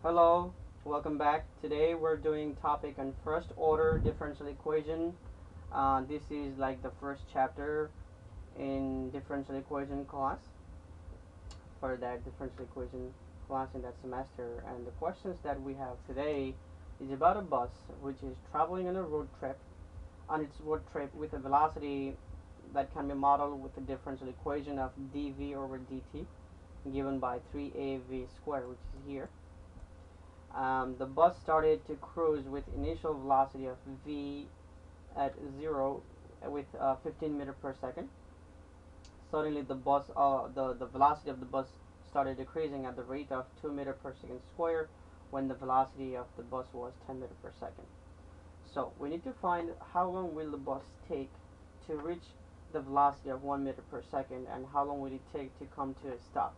Hello, welcome back. Today we're doing topic on first order differential equation. This is like the first chapter in differential equation class for that differential equation class in that semester. And the questions that we have today is about a bus which is traveling on its road trip with a velocity that can be modeled with the differential equation of dv over dt given by 3av squared, which is here. The bus started to cruise with initial velocity of v at 0 with 15 meter per second. Suddenly the velocity of the bus started decreasing at the rate of 2 meter per second square when the velocity of the bus was 10 meter per second. So we need to find how long will the bus take to reach the velocity of 1 meter per second and how long will it take to come to a stop.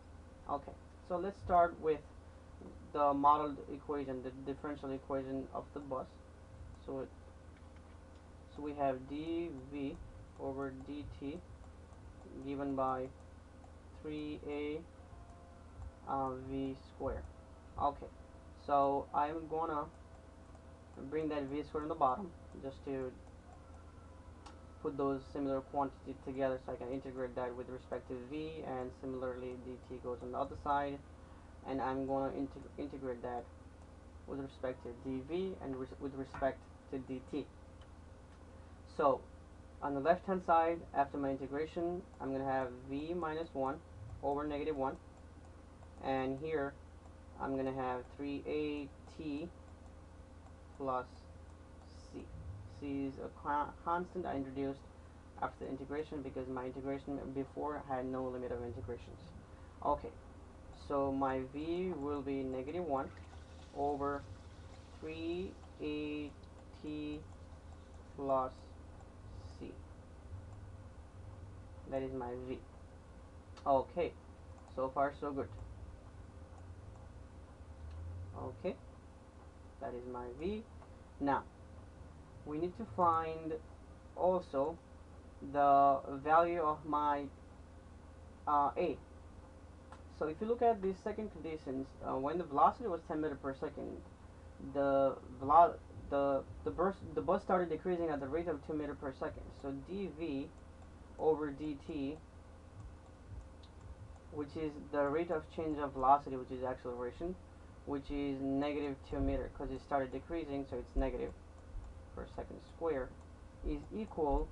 Okay, so let's start with the modeled equation, the differential equation of the bus. So we have dv over dt given by 3a v squared. Okay, so I'm gonna bring that v squared on the bottom just to put those similar quantities together so I can integrate that with respect to v, and similarly dt goes on the other side, and I'm going to integrate that with respect to dv and with respect to dt. So on the left hand side, after my integration, I'm going to have v minus 1 over negative 1, and here I'm going to have 3at plus c. C is a constant I introduced after the integration because my integration before had no limit of integrations. Okay, so my v will be negative 1 over 3at plus c. That is my v. Okay, so far so good. Okay, that is my v. Now we need to find also the value of my a. So if you look at these second conditions, when the velocity was 10 meter per second, the bus started decreasing at the rate of 2 meter per second. So dv over dt, which is the rate of change of velocity, which is acceleration, which is negative 2 meter because it started decreasing, so it's negative per second square, is equal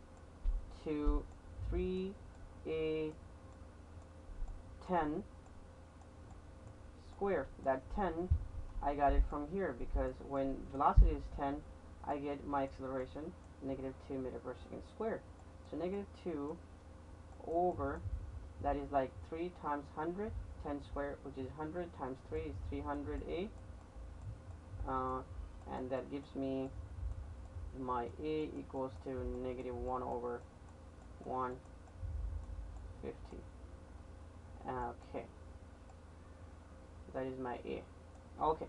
to 3a 10 square. That 10 I got it from here because when velocity is 10 I get my acceleration negative 2 meter per second squared. So negative 2 over, that is like 3 times 100, 10 squared, which is 100 times 3 is 300a, and that gives me my a equals to negative 1 over 150. Okay, that is my a. Okay,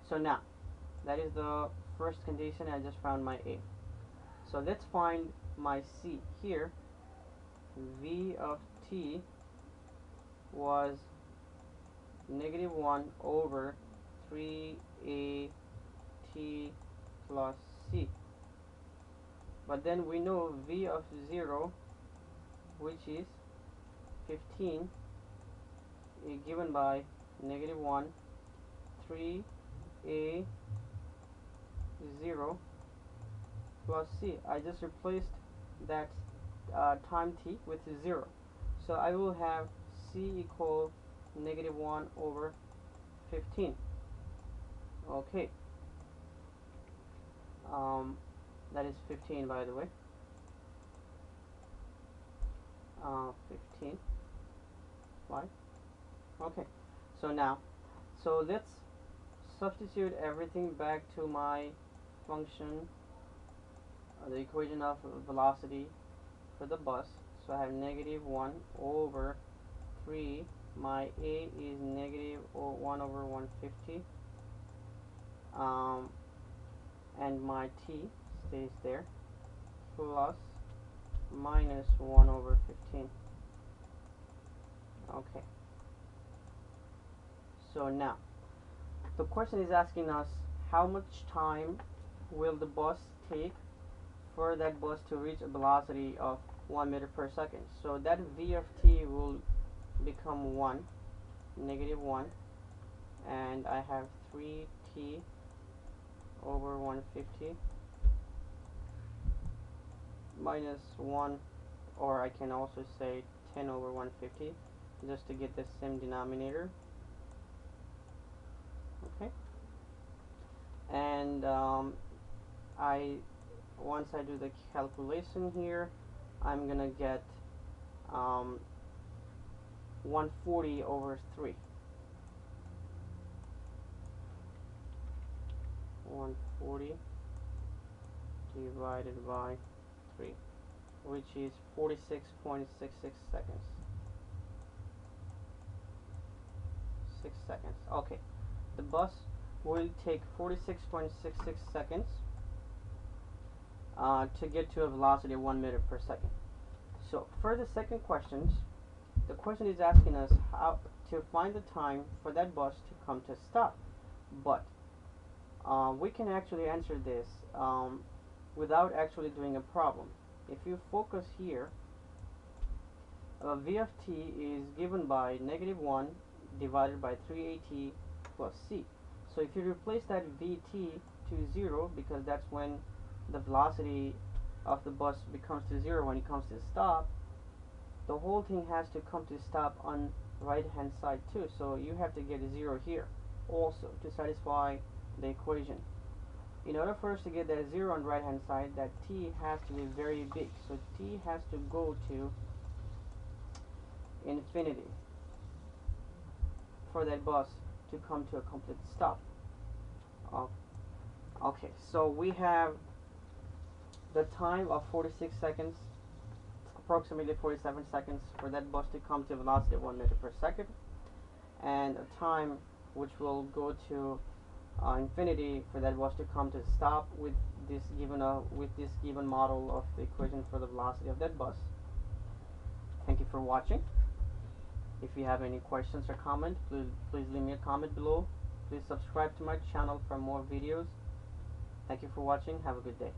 so now that is the first condition. I just found my a. So let's find my c. Here v of t was negative 1 over 3a t plus c, but then we know v of 0, which is 15, is given by negative 1 3a 0 plus c. I just replaced that time t with 0, so I will have c equal negative 1 over 15. Okay, that is 15, by the way. 15, right? Okay, so now, so let's substitute everything back to my function, the equation of velocity for the bus. So I have negative 1 over 3, my a is negative 1 over 150, and my t stays there, plus minus 1 over 15. Okay, so now the question is asking us how much time will the bus take for that bus to reach a velocity of 1 meter per second. So that v of t will become 1, negative 1, and I have 3t over 150 minus 1, or I can also say 10 over 150 just to get the same denominator. Okay, and once I do the calculation here, I'm gonna get 140 over 3. 140 divided by 3, which is 46.66 seconds. 6 seconds. Okay, the bus will take 46.66 seconds to get to a velocity of 1 meter per second. So for the second questions, the question is asking us how to find the time for that bus to come to a stop. But we can actually answer this without actually doing a problem. If you focus here, v of t is given by negative 1 divided by 3at plus c. So if you replace that vt to 0, because that's when the velocity of the bus becomes to 0 when it comes to stop, the whole thing has to come to stop on right hand side too. So you have to get a 0 here also to satisfy the equation. In order for us to get that 0 on the right hand side, that t has to be very big. So t has to go to infinity for that bus to come to a complete stop. Okay, so we have the time of 46 seconds, approximately 47 seconds for that bus to come to a velocity of 1 meter per second, and a time which will go to infinity for that bus to come to a stop with this given model of the equation for the velocity of that bus. Thank you for watching. If you have any questions or comments, please leave me a comment below. Please subscribe to my channel for more videos. Thank you for watching. Have a good day.